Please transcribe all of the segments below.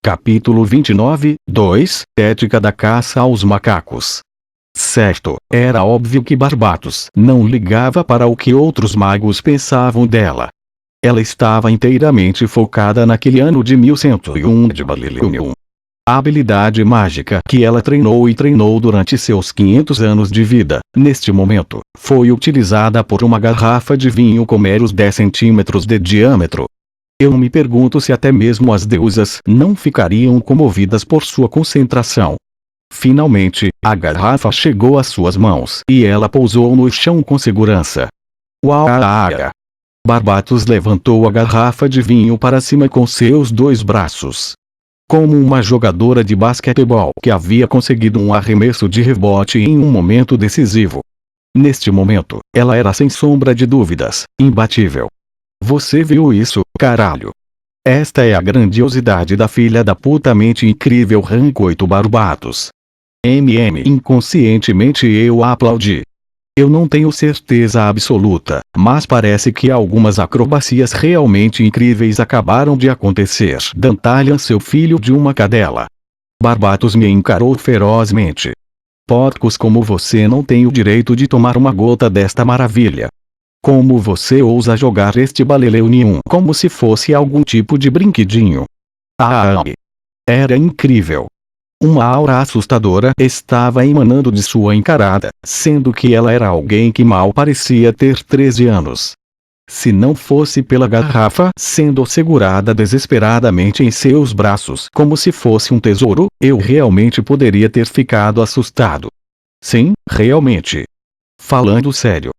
Capítulo 29, 2, Ética da caça aos macacos. Certo, era óbvio que Barbatos não ligava para o que outros magos pensavam dela. Ela estava inteiramente focada naquele ano de 1101 de Balileunium. A habilidade mágica que ela treinou durante seus 500 anos de vida, neste momento, foi utilizada por uma garrafa de vinho com meros 10 centímetros de diâmetro. Eu me pergunto se até mesmo as deusas não ficariam comovidas por sua concentração. Finalmente, a garrafa chegou às suas mãos e ela pousou no chão com segurança. Uau! Barbatos levantou a garrafa de vinho para cima com seus dois braços. Como uma jogadora de basquetebol que havia conseguido um arremesso de rebote em um momento decisivo. Neste momento, ela era sem sombra de dúvidas, imbatível. Você viu isso, caralho? Esta é a grandiosidade da filha da putamente incrível Rank 8 Barbatos. Inconscientemente eu aplaudi. Eu não tenho certeza absoluta, mas parece que algumas acrobacias realmente incríveis acabaram de acontecer. Dantalian, seu filho de uma cadela. Barbatos me encarou ferozmente. Porcos como você não tem o direito de tomar uma gota desta maravilha. Como você ousa jogar este Balileunium como se fosse algum tipo de brinquedinho? Era incrível. Uma aura assustadora estava emanando de sua encarada, sendo que ela era alguém que mal parecia ter 13 anos. Se não fosse pela garrafa sendo segurada desesperadamente em seus braços como se fosse um tesouro, eu realmente poderia ter ficado assustado. Sim, realmente. Falando sério.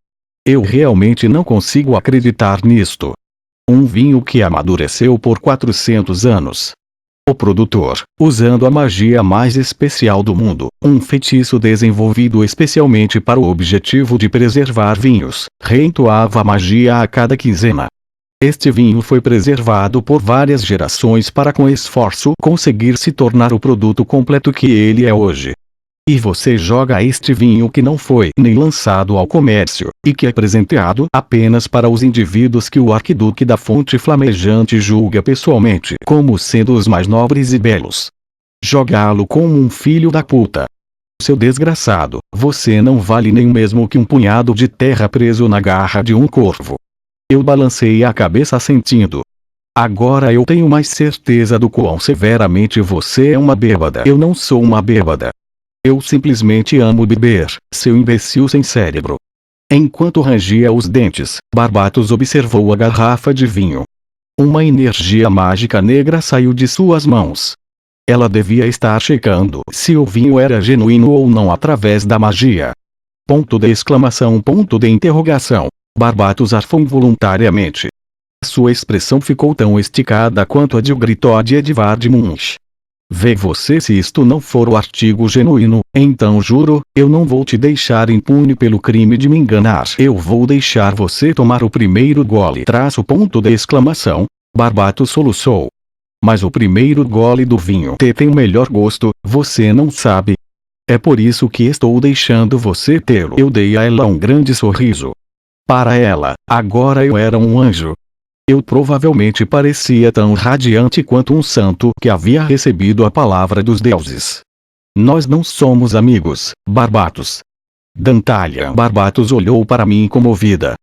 Eu realmente não consigo acreditar nisto. Um vinho que amadureceu por 400 anos. O produtor, usando a magia mais especial do mundo, um feitiço desenvolvido especialmente para o objetivo de preservar vinhos, reentoava a magia a cada quinzena. Este vinho foi preservado por várias gerações para com esforço conseguir se tornar o produto completo que ele é hoje. E você joga este vinho que não foi nem lançado ao comércio, e que é presenteado apenas para os indivíduos que o arquiduque da Fonte Flamejante julga pessoalmente como sendo os mais nobres e belos. Jogá-lo como um filho da puta. Seu desgraçado, você não vale nem mesmo que um punhado de terra preso na garra de um corvo. Eu balancei a cabeça assentindo. Agora eu tenho mais certeza do quão severamente você é uma bêbada. Eu não sou uma bêbada. Eu simplesmente amo beber, seu imbecil sem cérebro. Enquanto rangia os dentes, Barbatos observou a garrafa de vinho. Uma energia mágica negra saiu de suas mãos. Ela devia estar checando se o vinho era genuíno ou não através da magia. Ponto de exclamação, ponto de interrogação. Barbatos arfou involuntariamente. Sua expressão ficou tão esticada quanto a de o grito de Edvard Munch. Vê você, se isto não for o artigo genuíno, então juro, eu não vou te deixar impune pelo crime de me enganar. Eu vou deixar você tomar o primeiro gole. Ponto de exclamação. Barbatos soluçou. Mas o primeiro gole do vinho tem o melhor gosto, você não sabe. É por isso que estou deixando você tê-lo. Eu dei a ela um grande sorriso. Para ela, agora eu era um anjo. Eu provavelmente parecia tão radiante quanto um santo que havia recebido a palavra dos deuses. Nós não somos amigos, Barbatos. Dantalian. Barbatos olhou para mim comovida.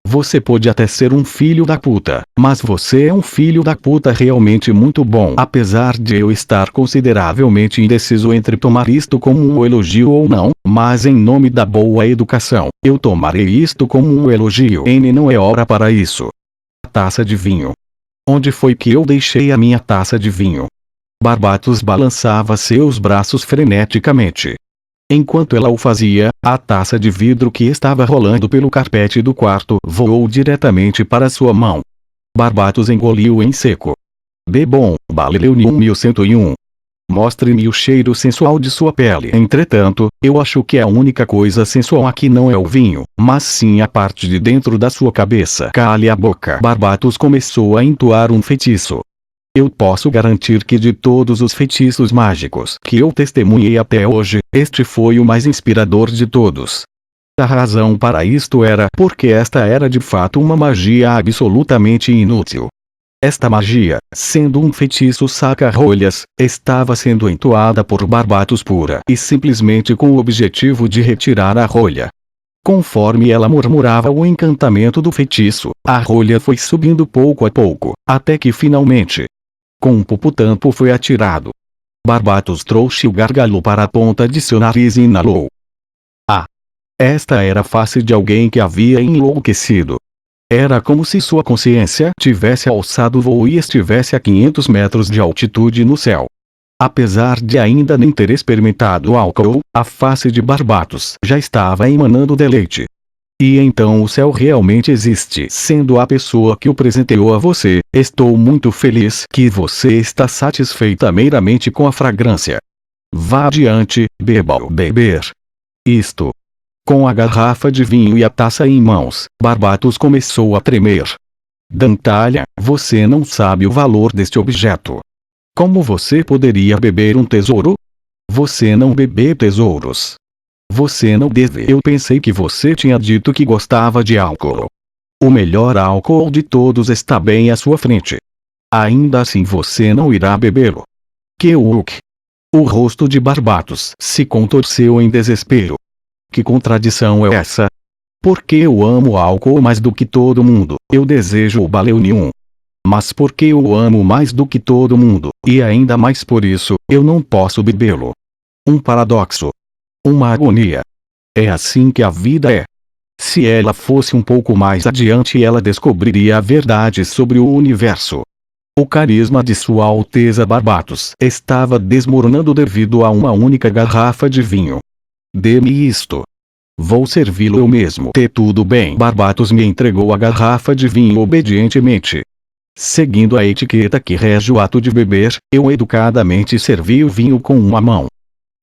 Você pode até ser um filho da puta, mas você é um filho da puta realmente muito bom. Apesar de eu estar consideravelmente indeciso entre tomar isto como um elogio ou não, mas em nome da boa educação, eu tomarei isto como um elogio. Não é hora para isso. Taça de vinho. Onde foi que eu deixei a minha taça de vinho? Barbatos balançava seus braços freneticamente. Enquanto ela o fazia, a taça de vidro que estava rolando pelo carpete do quarto voou diretamente para sua mão. Barbatos engoliu em seco. Bebom, Balileunium 1101. Mostre-me o cheiro sensual de sua pele. Entretanto, eu acho que a única coisa sensual aqui não é o vinho, mas sim a parte de dentro da sua cabeça. Cale a boca. Barbatos começou a entoar um feitiço. Eu posso garantir que de todos os feitiços mágicos que eu testemunhei até hoje, este foi o mais inspirador de todos. A razão para isto era porque esta era de fato uma magia absolutamente inútil. Esta magia, sendo um feitiço saca-rolhas, estava sendo entoada por Barbatos pura e simplesmente com o objetivo de retirar a rolha. Conforme ela murmurava o encantamento do feitiço, a rolha foi subindo pouco a pouco, até que finalmente, com um puputampo foi atirado. Barbatos trouxe o gargalo para a ponta de seu nariz e inalou. Ah! Esta era a face de alguém que havia enlouquecido. Era como se sua consciência tivesse alçado voo e estivesse a 500 metros de altitude no céu. Apesar de ainda nem ter experimentado álcool, a face de Barbatos já estava emanando deleite. E então o céu realmente existe, sendo a pessoa que o presenteou a você. Estou muito feliz que você está satisfeita meramente com a fragrância. Vá adiante, beba o beber. Isto. Com a garrafa de vinho e a taça em mãos, Barbatos começou a tremer. Dantalha, você não sabe o valor deste objeto. Como você poderia beber um tesouro? Você não bebe tesouros. Você não deve. Eu pensei que você tinha dito que gostava de álcool. O melhor álcool de todos está bem à sua frente. Ainda assim você não irá bebê-lo. Que uuk! O rosto de Barbatos se contorceu em desespero. Que contradição é essa? Porque eu amo álcool mais do que todo mundo, eu desejo o baleunium. Mas porque eu amo mais do que todo mundo, e ainda mais por isso, eu não posso bebê-lo. Um paradoxo. Uma agonia. É assim que a vida é. Se ela fosse um pouco mais adiante, ela descobriria a verdade sobre o universo. O carisma de Sua Alteza Barbatos estava desmoronando devido a uma única garrafa de vinho. Dê-me isto. Vou servi-lo eu mesmo. Tudo bem. Barbatos me entregou a garrafa de vinho obedientemente. Seguindo a etiqueta que rege o ato de beber, eu educadamente servi o vinho com uma mão.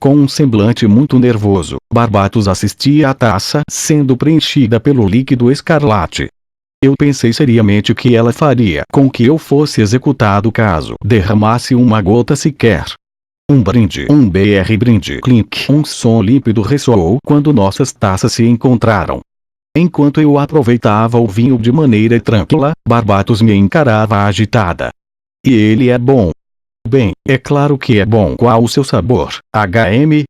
Com um semblante muito nervoso, Barbatos assistia à taça sendo preenchida pelo líquido escarlate. Eu pensei seriamente o que ela faria com que eu fosse executado caso derramasse uma gota sequer. Um brinde. Um BR brinde. Clink. Um som límpido ressoou quando nossas taças se encontraram. Enquanto eu aproveitava o vinho de maneira tranquila, Barbatos me encarava agitada. E ele é bom. Bem, é claro que é bom. Qual o seu sabor, HM?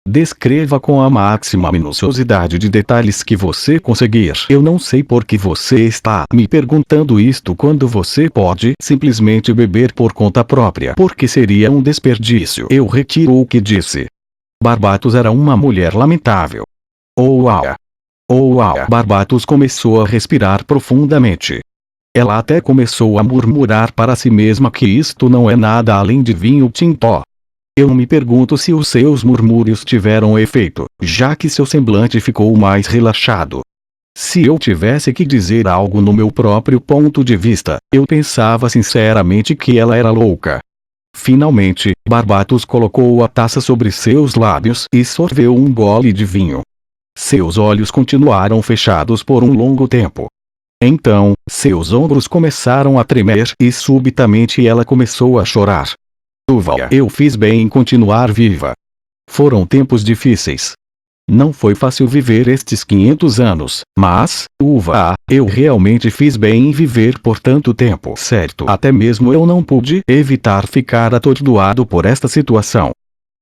Descreva com a máxima minuciosidade de detalhes que você conseguir. Eu não sei por que você está me perguntando isto quando você pode simplesmente beber por conta própria. Porque seria um desperdício. Eu retiro o que disse. Barbatos era uma mulher lamentável. Oh uau! Oh uau! Barbatos começou a respirar profundamente. Ela até começou a murmurar para si mesma que isto não é nada além de vinho tinto. Eu me pergunto se os seus murmúrios tiveram efeito, já que seu semblante ficou mais relaxado. Se eu tivesse que dizer algo no meu próprio ponto de vista, eu pensava sinceramente que ela era louca. Finalmente, Barbatos colocou a taça sobre seus lábios e sorveu um gole de vinho. Seus olhos continuaram fechados por um longo tempo. Então, seus ombros começaram a tremer e subitamente ela começou a chorar. Uva, eu fiz bem em continuar viva. Foram tempos difíceis. Não foi fácil viver estes 500 anos, mas, eu realmente fiz bem em viver por tanto tempo. Certo, até mesmo eu não pude evitar ficar atordoado por esta situação.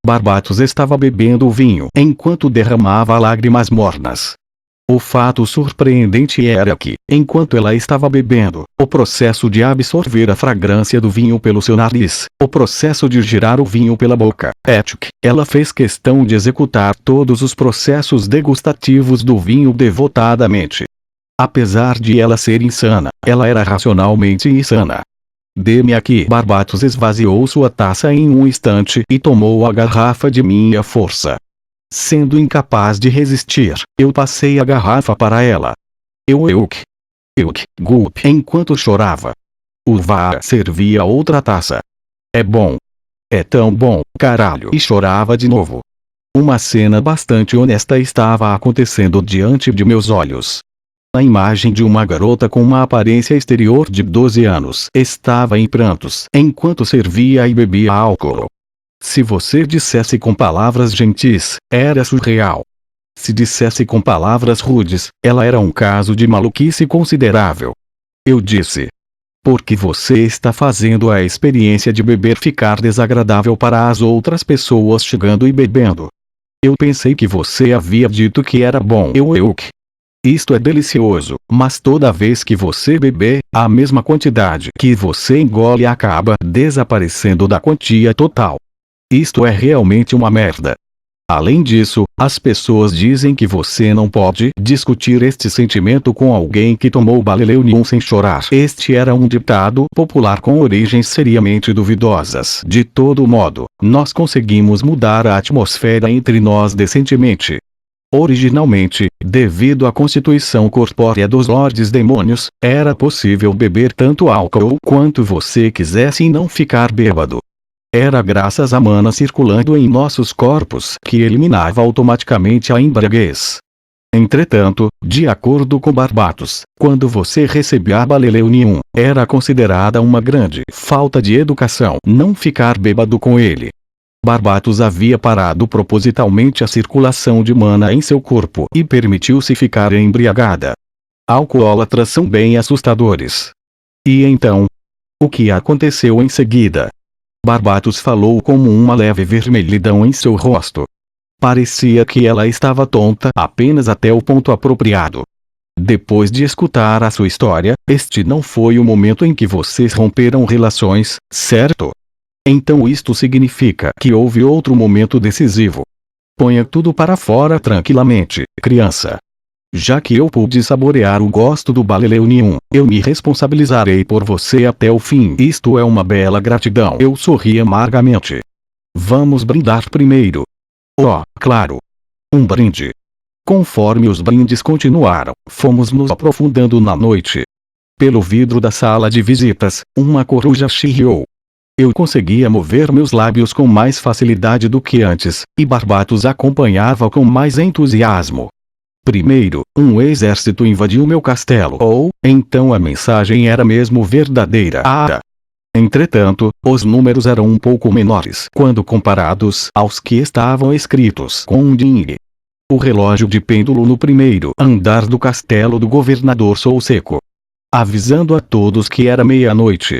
Barbatos estava bebendo o vinho enquanto derramava lágrimas mornas. O fato surpreendente era que, enquanto ela estava bebendo, o processo de absorver a fragrância do vinho pelo seu nariz, o processo de girar o vinho pela boca, ela fez questão de executar todos os processos degustativos do vinho devotadamente. Apesar de ela ser insana, ela era racionalmente insana. Dê-me aqui. Barbatos esvaziou sua taça em um instante e tomou a garrafa de minha força. Sendo incapaz de resistir, eu passei a garrafa para ela. Gulp. Enquanto chorava. Uva servia outra taça. É bom. É tão bom, caralho. E chorava de novo. Uma cena bastante honesta estava acontecendo diante de meus olhos. A imagem de uma garota com uma aparência exterior de 12 anos estava em prantos enquanto servia e bebia álcool. Se você dissesse com palavras gentis, era surreal. Se dissesse com palavras rudes, ela era um caso de maluquice considerável. Eu disse. Porque você está fazendo a experiência de beber ficar desagradável para as outras pessoas chegando e bebendo. Eu pensei que você havia dito que era bom. Isto é delicioso, mas toda vez que você beber, a mesma quantidade que você engole acaba desaparecendo da quantia total. Isto é realmente uma merda. Além disso, as pessoas dizem que você não pode discutir este sentimento com alguém que tomou baleleu nenhum sem chorar. Este era um ditado popular com origens seriamente duvidosas. De todo modo, nós conseguimos mudar a atmosfera entre nós decentemente. Originalmente, devido à constituição corpórea dos Lordes Demônios, era possível beber tanto álcool quanto você quisesse e não ficar bêbado. Era graças à mana circulando em nossos corpos que eliminava automaticamente a embriaguez. Entretanto, de acordo com Barbatos, quando você recebia baleleu nenhum, era considerada uma grande falta de educação não ficar bêbado com ele. Barbatos havia parado propositalmente a circulação de mana em seu corpo e permitiu-se ficar embriagada. Alcoólatras são bem assustadores. E então? O que aconteceu em seguida? Barbatos falou como uma leve vermelhidão em seu rosto. Parecia que ela estava tonta apenas até o ponto apropriado. Depois de escutar a sua história, este não foi o momento em que vocês romperam relações, certo? Então isto significa que houve outro momento decisivo. Ponha tudo para fora tranquilamente, criança. Já que eu pude saborear o gosto do baleleu nenhum, eu me responsabilizarei por você até o fim. Isto é uma bela gratidão. Eu sorri amargamente. Vamos brindar primeiro. Oh, claro. Um brinde. Conforme os brindes continuaram, fomos nos aprofundando na noite. Pelo vidro da sala de visitas, uma coruja chiou. Eu conseguia mover meus lábios com mais facilidade do que antes, e Barbatos acompanhava com mais entusiasmo. Primeiro, um exército invadiu meu castelo. Então a mensagem era mesmo verdadeira. Entretanto, os números eram um pouco menores quando comparados aos que estavam escritos com um ding. O relógio de pêndulo no primeiro andar do castelo do governador soou seco, avisando a todos que era meia-noite.